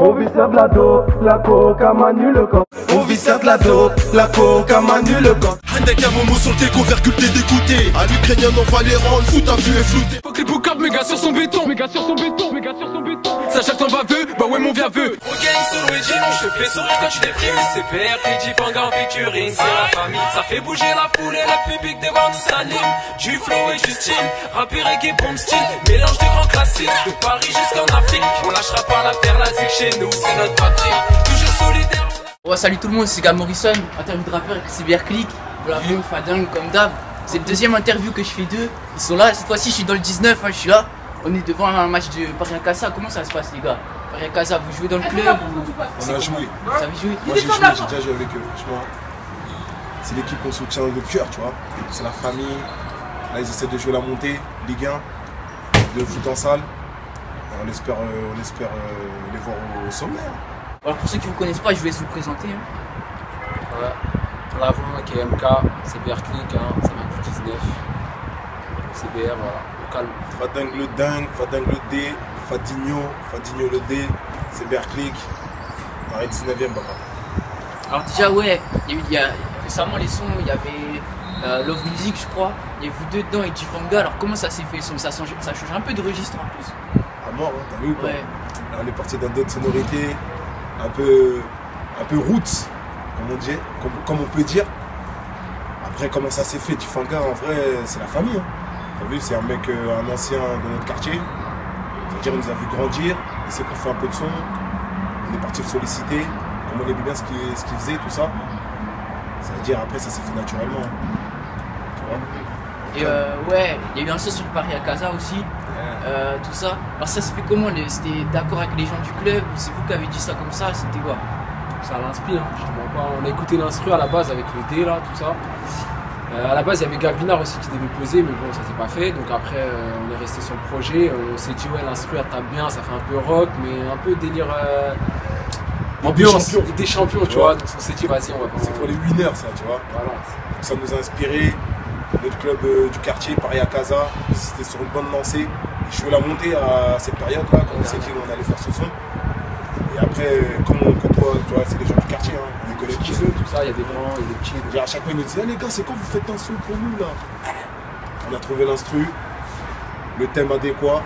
On vit faire de la dope, la coca manu le camp. On vit faire de la dope, la coca manu le camp. Avec un moment sur le déco, virgule t'es dégoûté. À l'Ukrainien on va les rendre fous, ta vue est floutée. Faut que les boucaves, méga sur son béton. Méga sur son béton, méga sur son béton. Sacha t'en vas veux, bah ouais mon vieux veut. Au gang sur Luigi, je te fais sourire quand tu déprimes. C'est PR, Fiji, Fanga en featuring. C'est la famille, ça fait bouger la foule et le public devant nous s'anime. Du flow et du style, rap et reggae, bomb style. Mélange de grands classiques, de Paris jusqu'en Afrique. On lâchera pas la terre, la zik chez nous, c'est notre patrie. Toujours solidaire. Ouais, salut tout le monde, c'est Gab Morrison, interview de rappeur avec CBR-Click. Voilà, bon, Fading comme d'hab. C'est le deuxième interview que je fais d'eux. Ils sont là, cette fois-ci je suis dans le 19, hein, je suis là. On est devant un match de Paris-Casa. Comment ça se passe les gars? Paris-Casa, vous jouez dans le club ou... On a joué. Vous avez joué? Moi j'ai joué, j'ai déjà joué avec eux, franchement. C'est l'équipe qu'on soutient de cœur, tu vois. C'est la famille. Là ils essaient de jouer la montée, Ligue 1, de foot en salle. On espère les voir au sommet. Alors pour ceux qui ne vous connaissent pas, je vais vous présenter. Ouais. Pour l'avant qui est MK, CBR-Click, hein, ça vient du 19. CBR, voilà, au calme. Fading le dingue, Fading le D, Fadinho le D, CBR-Click. Paris 19ème, papa. Alors déjà ouais, il y a récemment les sons, il y avait Love Music je crois. Il y a vous deux dedans et Jifanga. Alors comment ça s'est fait le son? Ça change un peu de registre en plus. À mort, hein, t'as vu ou pas? Ouais. Là on est parti dans d'autres sonorités, un peu roots, comme on peut dire. Après comment ça s'est fait, Jifanga en vrai c'est la famille. Hein. T'as vu, c'est un mec, un ancien de notre quartier. C'est-à-dire il nous a vu grandir, il sait qu'on fait un peu de son. On est parti le solliciter, comme on aimait bien ce qu'il faisait, tout ça. C'est-à-dire après ça s'est fait naturellement. Hein. Tu vois? Et ouais, il y a eu un son sur Paris-Casa aussi. Tout ça. Alors ça se fait comment? C'était d'accord avec les gens du club? C'est vous qui avez dit ça comme ça? C'était quoi? Ça l'inspire, hein, je te mens pas. On a écouté l'instru à la base avec le D là, tout ça. À la base, il y avait Gabinard aussi qui devait poser, mais bon, ça s'est pas fait. Donc après, on est resté sur le projet. On s'est dit, ouais, l'instru elle tape bien, ça fait un peu rock, mais un peu délire. Ambiance, des champions, tu vois. Donc on s'est dit, vas-y, on va. C'est pour les winners, ça, tu vois. Voilà. Ça nous a inspiré. Notre club du quartier, Paris-Casa, c'était sur une bonne lancée. Je jouais la montée à cette période-là, quand on s'est dit qu'on allait faire ce son. Et après, comme on côtoie, tu vois, c'est les gens du quartier, hein, on les connaît tous. Tout ça, il y a des grands, il y a des petits. Et à chaque fois, ils nous disaient, ah, les gars, c'est quand vous faites un son pour nous là? On a trouvé l'instru, le thème adéquat,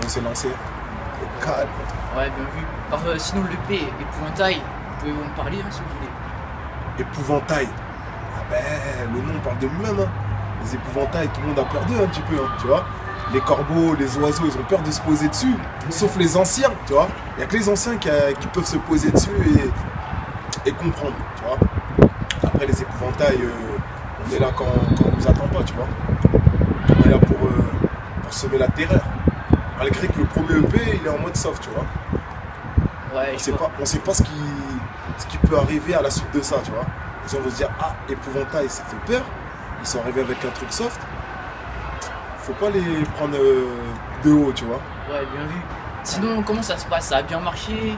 et on s'est lancé. Au calme. Ouais, bien vu. Alors sinon l'EP, Épouvantail, vous pouvez en parler hein, si vous voulez. Épouvantail. Ah ben, le nom parle de lui-même. Hein. Les épouvantails, tout le monde a peur d'eux un petit peu, hein, tu vois. Les corbeaux, les oiseaux, ils ont peur de se poser dessus, sauf les anciens, tu vois. Il n'y a que les anciens qui peuvent se poser dessus et comprendre, tu vois. Après les épouvantails, on est là quand on ne nous attend pas, tu vois. On est là pour semer la terreur. Malgré que le premier EP, il est en mode soft, tu vois. Ouais, on sait pas ce qui peut arriver à la suite de ça, tu vois. Les gens vont se dire, ah, épouvantail, ça fait peur. Ils sont arrivés avec un truc soft. Faut pas les prendre de haut, tu vois. Ouais, bien vu. Sinon, comment ça se passe? Ça a bien marché?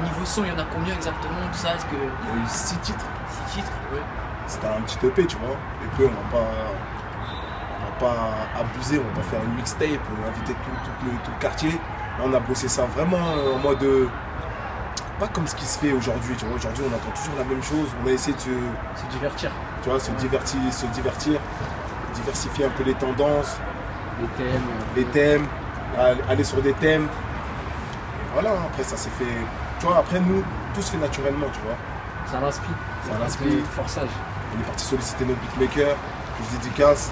Niveau son, il y en a combien exactement? Tout ça, est-ce que... Il y a eu 6 titres. 6 titres, ouais. C'était un petit EP, tu vois. EP, on va pas abuser, on va pas faire une mixtape, inviter tout le quartier. Là, on a bossé ça vraiment en mode... pas comme ce qui se fait aujourd'hui, tu vois. Aujourd'hui, on entend toujours la même chose. On a essayé de Se divertir. tu vois, se divertir, diversifier un peu les tendances, les thèmes, aller sur des thèmes. Et voilà, après ça s'est fait, tu vois, après nous, tout se fait naturellement, tu vois. Ça l'inspire. Ça l'inspire. Forçage. On est parti solliciter nos beatmakers, que je dédicace,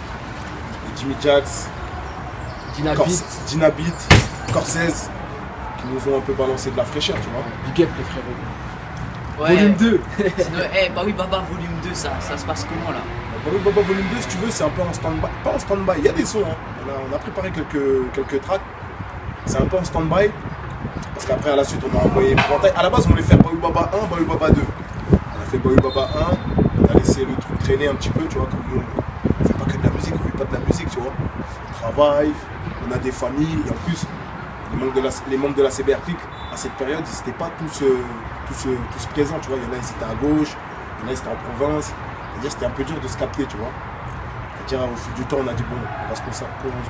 Jimmy Jax, Dynabit, Corsez, qui nous ont un peu balancé de la fraîcheur, tu vois. Big up les frérots. Ouais. Volume 2. Sinon, bah oui, Baba, volume 2, ça se passe comment là? Bah oui, Baba Volume 2, si tu veux, c'est un peu en stand-by. Pas en stand-by, il y a des sons, hein. On a préparé quelques tracks. C'est un peu en stand-by. Parce qu'après, à la suite, on a envoyé Épouvantail. À la base, on voulait faire Bayou Baba 1, Bayou Baba 2. On a fait Bayou Baba 1, on a laissé le truc traîner un petit peu, tu vois, comme nous, on fait pas que de la musique, on fait pas de la musique, tu vois. On travaille, on a des familles, et en plus, les membres de la CBR-Click, à cette période, ils n'étaient pas tous présents, tu vois. Il y en a, ils étaient à gauche, il y en a, ils étaient en province. C'est-à-dire, c'était un peu dur de se capter, tu vois. C'est-à-dire, au fil du temps, on a dit, bon, on va se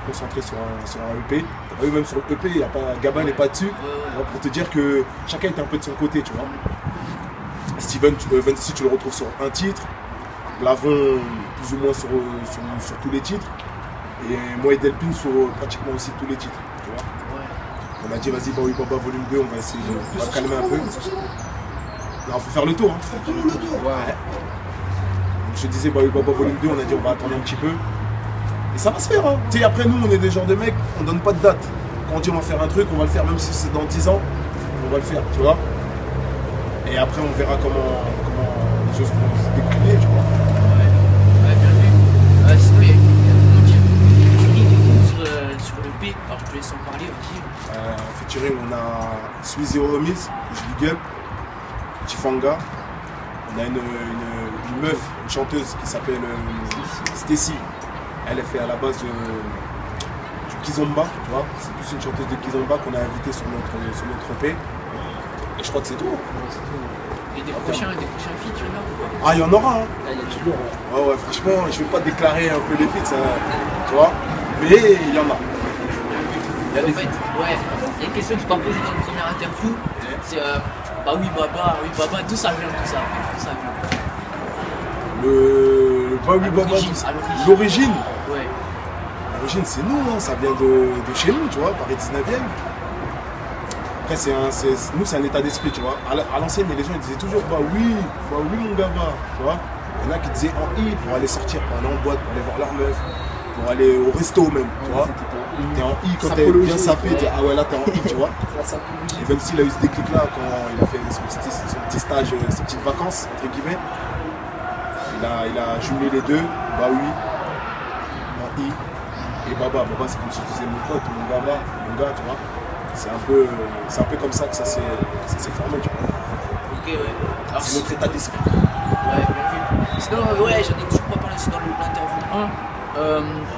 concentrer sur un EP. T'as pas vu, même sur le EP, y a pas, Gabin n'est pas dessus. Pour te dire que chacun était un peu de son côté, tu vois. Steven, Vency, tu le retrouves sur un titre. Lavon, plus ou moins sur tous les titres. Et moi et Delpine sur pratiquement aussi tous les titres, tu vois. On a dit, vas-y, Baoui Baba volume 2, on va essayer, on va calmer un peu. Non, faut faire le tour. Hein. Ouais. Donc, je disais, Baoui Baba volume 2, on a dit, on va attendre un petit peu. Et ça va se faire. Hein. Tu sais, après, nous, on est des genres de mecs, on donne pas de date. Quand on dit, on va faire un truc, on va le faire, même si c'est dans 10 ans, on va le faire, tu vois. Et après, on verra comment les choses vont se décliner, tu vois. Ouais, bien vu. Sinon, il y a comment dire, sur le P, alors je te laisse en parler aussi. Featuring, on a Sweezy Remise, je big up, Tifanga. On a une meuf, une chanteuse qui s'appelle Stacy. Elle est fait à la base du Kizomba, tu vois. C'est plus une chanteuse de Kizomba qu'on a invitée sur notre EP. Et je crois que c'est tout. Et des prochains feats, il y en a ou pas? Ah, il y en aura. Hein. Il y a du lourd. Ouais, franchement, je vais pas déclarer un peu les feats, tu vois. Mais il y en a. En fait, ouais, il y a une question que je t'ai posée dans une première interview. C'est oui Baba, d'où ça vient tout ça? Le Baoui Baba, l'origine. Ouais. L'origine c'est nous, hein, ça vient de chez nous, tu vois, Paris 19e. Après nous c'est un état d'esprit, tu vois. À l'ancienne les gens ils disaient toujours bah oui mon gars, tu vois. Il y en a qui disaient en I pour aller sortir, pour aller en boîte, pour aller voir leur meuf, pour aller au resto même, tu vois. T'es en I quand t'es bien sapé, ah ouais là t'es en I, tu vois. Et Vency il a eu ce déclic là quand il a fait son petit stage, ses petites vacances, entre guillemets. Il a jumelé les deux, bah oui, en I et Baba. Baba c'est comme si tu disais mon pote, mon gars, tu vois. C'est un peu comme ça que ça s'est formé, tu vois. Ok, ouais. C'est notre état d'esprit. Ouais, bien vu. Sinon, ouais, j'en ai toujours pas parlé aussi dans l'interview 1.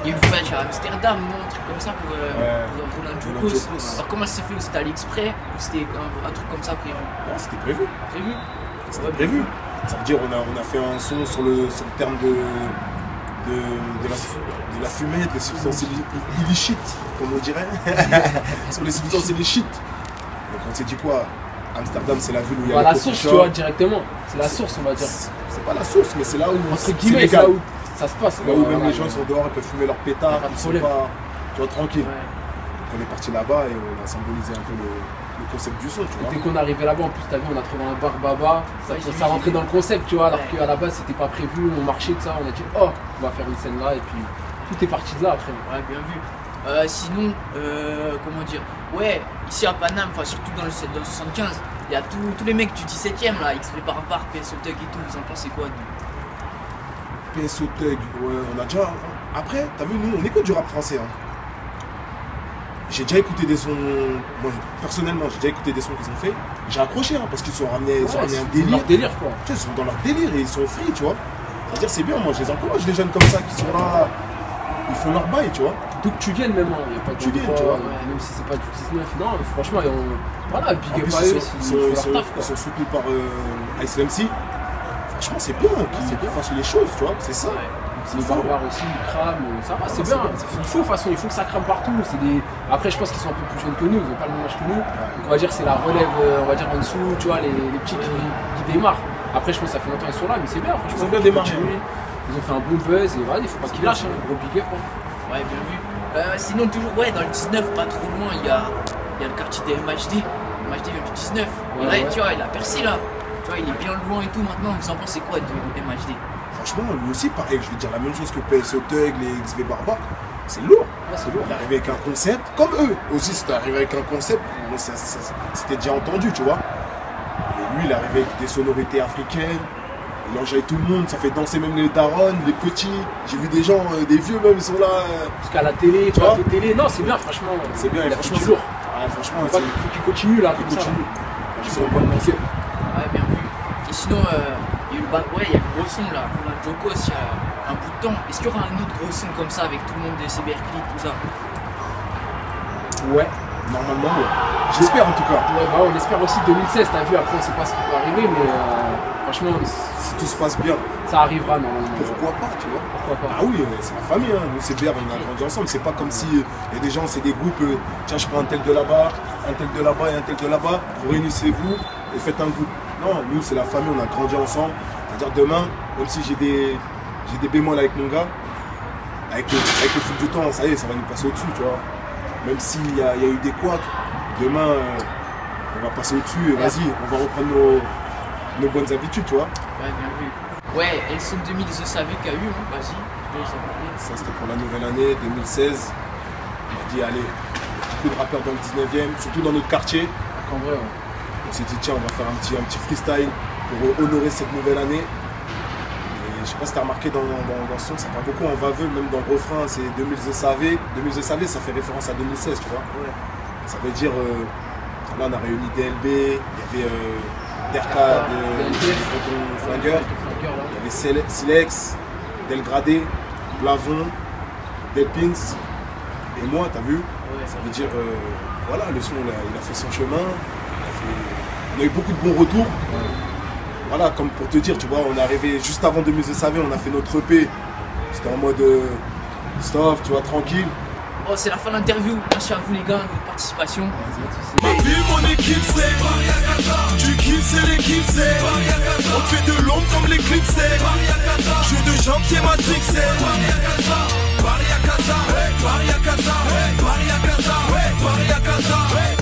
Il y a eu le voyage à Amsterdam, non, un truc comme ça pour Roland Jokos. Alors comment ça s'est fait? C'était à l'exprès ou c'était un truc comme ça prévu? Non, c'était prévu. Prévu? C'était prévu. Ça veut dire on a fait un son sur le terme de la fumée, des substances illicites, comme on dirait. Sur les substances illicites. Donc on s'est dit quoi? Amsterdam c'est la ville où il y a la source, tu vois, directement. C'est la source, on va dire. C'est pas la source, mais c'est là où entre guillemets, c'est là où ça se passe. Là où même les gens sont dehors, ils peuvent fumer leur pétard, ils sont pas, tu vois, tranquilles. Ouais. Donc on est parti là-bas et on a symbolisé un peu le concept du son, tu vois. Dès qu'on est arrivé là-bas, en plus, t'as vu, on a trouvé un bar Baba, ça rentrait dans le concept, tu vois, alors qu'à la base, c'était pas prévu, on marchait de ça, on a dit, oh, on va faire une scène là, et puis tout est parti de là après. Ouais, bien vu. Sinon, comment dire, ouais, ici à Paname, enfin surtout dans le 75, il y a tous les mecs du 17ème là, XP Barbar, PSO Thug et tout, vous en pensez quoi PSO Thug, ouais, on a déjà. Après, t'as vu, nous, on écoute du rap français. Hein. J'ai déjà écouté des sons, moi personnellement, j'ai déjà écouté des sons qu'ils ont fait. J'ai accroché, hein, parce qu'ils sont ramenés, un délire. Leur délire, quoi. Tu sais, ils sont dans leur délire et ils sont free, tu vois. C'est-à-dire, c'est bien, moi, je les encourage, les jeunes comme ça qui sont là, ils font leur bail, tu vois. D'où que tu viennes, même, il n'y a pas de tu viennes, tu vois. Même si c'est pas du 19, non, franchement, voilà, big up à eux, ils sont soutenus par Ice MC. Franchement, c'est bien qu'ils fassent les choses, tu vois, c'est ça. C'est les barbares aussi, ils crament, ça va, c'est bien. Il faut, de toute façon, il faut que ça crame partout. Après, je pense qu'ils sont un peu plus jeunes que nous, ils n'ont pas le même âge que nous. Donc, on va dire que c'est la relève, on va dire en dessous, tu vois, les petits qui démarrent. Après, je pense que ça fait longtemps qu'ils sont là, mais c'est bien, franchement. Ils ont bien démarré. Ils ont fait un bon buzz et voilà, il faut pas qu'ils lâchent, gros big up. Ouais, bien vu. Sinon, toujours, ouais, dans le 19, pas trop loin, il y a le quartier des MHD. MHD vient du 19. Et là, tu vois, il a percé là. Tu vois, il est bien loin et tout maintenant. Vous en pensez quoi de MHD? Franchement, lui aussi, pareil, je vais dire la même chose que PSO Thug, les XV Barba. C'est lourd. Ouais, c'est lourd. Il est arrivé avec un concept, comme eux aussi, c'était arrivé avec un concept, mais c'était déjà entendu, tu vois. Et lui, il est arrivé avec des sonorités africaines. Il enjaille tout le monde, ça fait danser même les darons, les petits. J'ai vu des gens, des vieux même, ils sont là. Jusqu'à la télé, tu vois, la télé. Non, c'est bien, franchement. C'est bien, il a fait du lourd. Ouais, franchement, il faut qu'il continue là, il continue. Ils sont bonnes lancées. Ouais, bien vu. Et sinon, il y a eu le gros son là, Roland Jokos, il y a un bout de temps. Est-ce qu'il y aura un autre gros son comme ça avec tout le monde des cyberclics, tout ça? Ouais. Normalement, ouais. J'espère en tout cas. Ouais, bah on espère aussi 2016, t'as vu, après on sait pas ce qui peut arriver, mais Franchement, Si tout se passe bien, ça arrivera normalement. pourquoi pas, tu vois? Pourquoi pas? Ah oui, c'est la famille, hein. Nous c'est BR, on a grandi ensemble. C'est pas comme si il y a des gens, c'est des groupes, tiens je prends un tel de là-bas, un tel de là-bas et un tel de là-bas, vous réunissez-vous et faites un groupe. Non, nous c'est la famille, on a grandi ensemble. C'est-à-dire demain, même si j'ai des bémols avec mon gars, avec le fil du temps, ça y est, ça va nous passer au-dessus, tu vois. Même s'il y a eu des couacs, demain on va passer au-dessus et vas-y, on va reprendre nos bonnes habitudes, tu vois. Ouais, bien vu. Ouais, et le son 2000, je savais qu'il y a eu, hein. Vas-y, je vais en parler. Ça c'était pour la nouvelle année 2016. On a dit allez, beaucoup de rappeurs dans le 19e, surtout dans notre quartier. En vrai, ouais. On s'est dit tiens, on va faire un petit freestyle pour honorer cette nouvelle année. Et je sais pas si t'as remarqué dans le son, ça parle beaucoup en vaveux, même dans le refrain, c'est 2000 je savais. 2000 je savais, ça fait référence à 2016, tu vois. Ouais. Ça veut dire, là on a réuni DLB, il y avait Derka de Flingueur, il y avait Silex, Delgradé, Blavon, Delpins et moi, t'as vu? Ouais. Ça veut dire, voilà, le son il a fait son chemin, on a eu beaucoup de bons retours. Ouais. Voilà, comme pour te dire, tu vois, on est arrivé juste avant 2000 je savais, on a fait notre EP, c'était en mode stop, tu vois, tranquille. Oh, c'est la fin de l'interview. Merci à vous les gars de votre participation. Ma vie, mon équipe, c'est tu kiffes, c'est l'équipe, c'est on fait de l'ombre comme l'éclipse, c'est jeu de jambes qui est matrixé.